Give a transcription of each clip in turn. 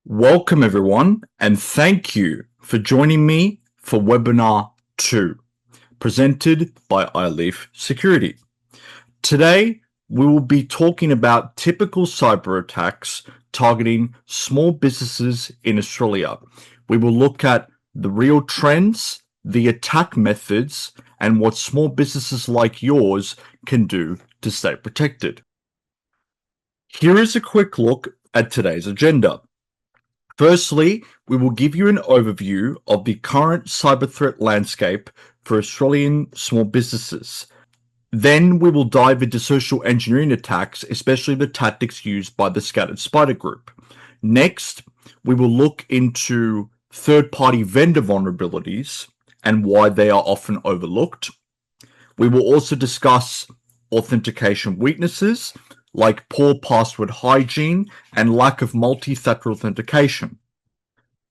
Welcome everyone, and thank you for joining me for webinar 2, presented by iLLYPH Security. Today, we will be talking about typical cyber attacks targeting small businesses in Australia. We will look at the real trends, the attack methods, and what small businesses like yours can do to stay protected. Here is a quick look at today's agenda. Firstly, we will give you an overview of the current cyber threat landscape for Australian small businesses. Then we will dive into social engineering attacks, especially the tactics used by the Scattered Spider Group. Next, we will look into third-party vendor vulnerabilities and why they are often overlooked. We will also discuss authentication weaknesses, like poor password hygiene and lack of multi-factor authentication.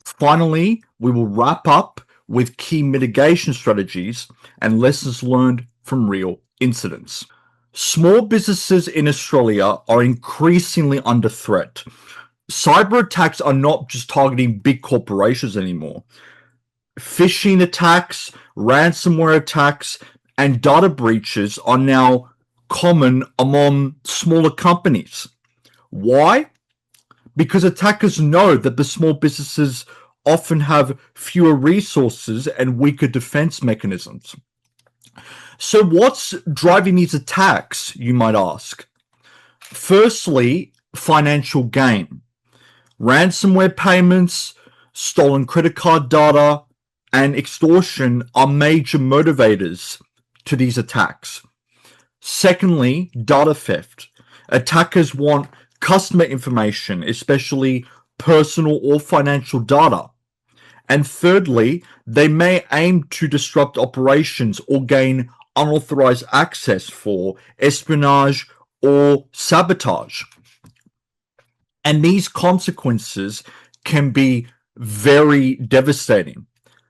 Finally, we will wrap up with key mitigation strategies and lessons learned from real incidents. Small businesses in Australia are increasingly under threat. Cyber attacks are not just targeting big corporations anymore. Phishing attacks, ransomware attacks, and data breaches are now common among smaller companies. Why? Because attackers know that the small businesses often have fewer resources and weaker defense mechanisms. So what's driving these attacks, you might ask? Firstly, financial gain. Ransomware payments, stolen credit card data, and extortion are major motivators to these attacks. Secondly, data theft. Attackers want customer information, especially personal or financial data. And thirdly, they may aim to disrupt operations or gain unauthorized access for espionage or sabotage. And these consequences can be very devastating.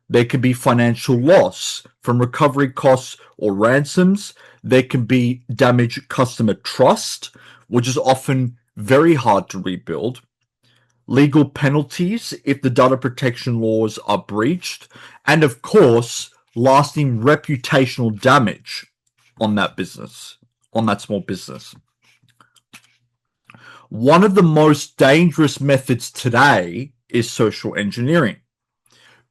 There can be financial loss from recovery costs or ransoms. There can be damaged customer trust, which is often very hard to rebuild. Legal penalties if the data protection laws are breached. And of course, lasting reputational damage on that business, on that small business. One of the most dangerous methods today is social engineering.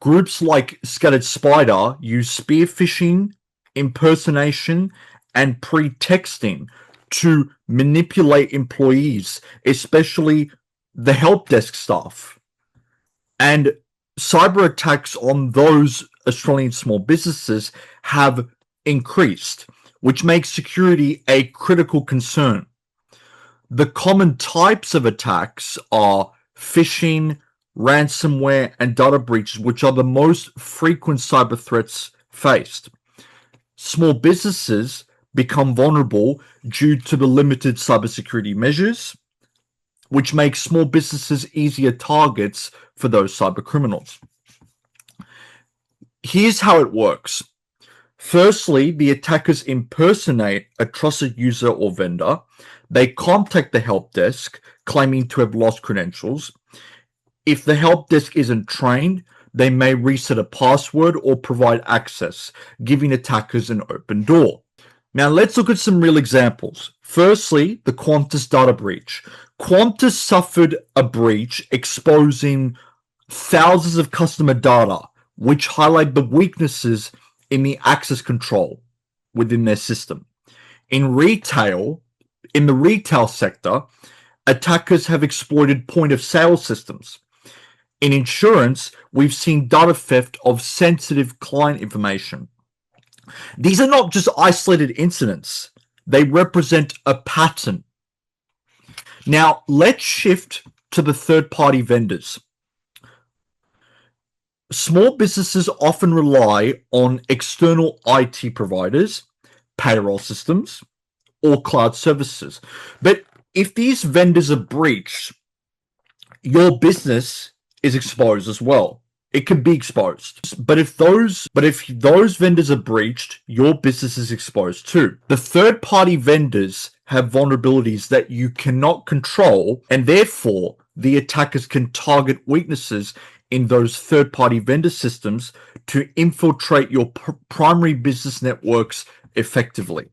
Groups like Scattered Spider use spear phishing, impersonation, and pretexting to manipulate employees, especially the help desk staff. And cyber attacks on those Australian small businesses have increased, which makes security a critical concern. The common types of attacks are phishing, ransomware, and data breaches, which are the most frequent cyber threats faced. Small businesses become vulnerable due to the limited cybersecurity measures, which makes small businesses easier targets for those cyber criminals. Here's how it works. Firstly, the attackers impersonate a trusted user or vendor. They contact the help desk, claiming to have lost credentials. If the help desk isn't trained, they may reset a password or provide access, giving attackers an open door. Now let's look at some real examples. Firstly, the Qantas data breach. Qantas suffered a breach exposing thousands of customer data, which highlight the weaknesses in the access control within their system. In the retail sector, attackers have exploited point-of-sale systems. In insurance, we've seen data theft of sensitive client information. These are not just isolated incidents. They represent a pattern. Now, let's shift to the third-party vendors. Small businesses often rely on external IT providers, payroll systems, or cloud services. But if these vendors are breached, your business is exposed as well. It can be exposed. But if those vendors are breached, your business is exposed too. The third-party vendors have vulnerabilities that you cannot control, and therefore the attackers can target weaknesses in those third-party vendor systems to infiltrate your primary business networks effectively.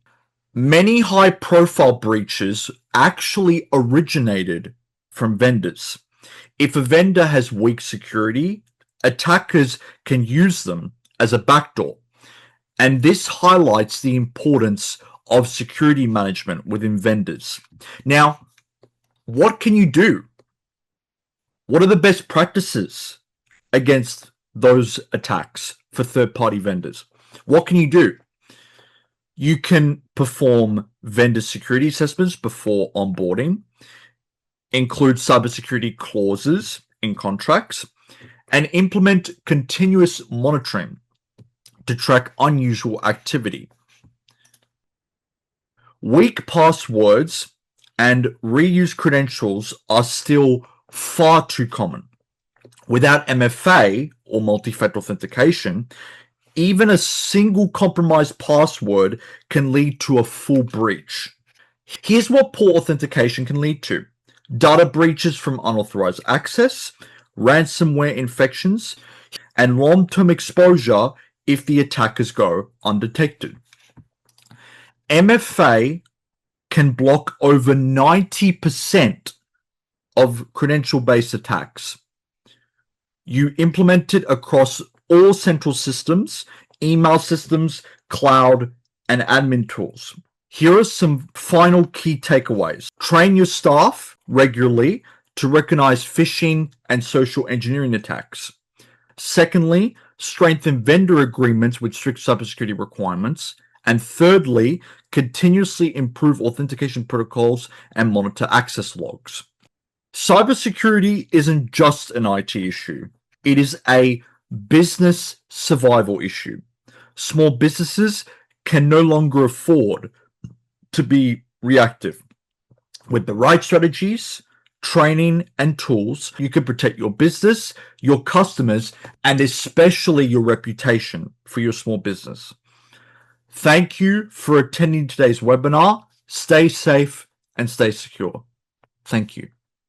Many high-profile breaches actually originated from vendors. If a vendor has weak security, attackers can use them as a backdoor. And this highlights the importance of security management within vendors. Now, what can you do? What are the best practices against those attacks for third-party vendors? What can you do? You can perform vendor security assessments before onboarding, include cybersecurity clauses in contracts, and implement continuous monitoring to track unusual activity. Weak passwords and reused credentials are still far too common. Without MFA or multi-factor authentication, even a single compromised password can lead to a full breach. Here's what poor authentication can lead to: data breaches from unauthorized access, ransomware infections, and long-term exposure if the attackers go undetected. MFA can block over 90% of credential-based attacks. You implement it across all central systems, email systems, cloud, and admin tools. Here are some final key takeaways. Train your staff regularly to recognize phishing and social engineering attacks. Secondly, strengthen vendor agreements with strict cybersecurity requirements. And thirdly, continuously improve authentication protocols and monitor access logs. Cybersecurity isn't just an IT issue. It is a business survival issue. Small businesses can no longer afford to be reactive. With the right strategies, training, and tools, you can protect your business, your customers, and especially your reputation for your small business. Thank you for attending today's webinar. Stay safe and stay secure. Thank you.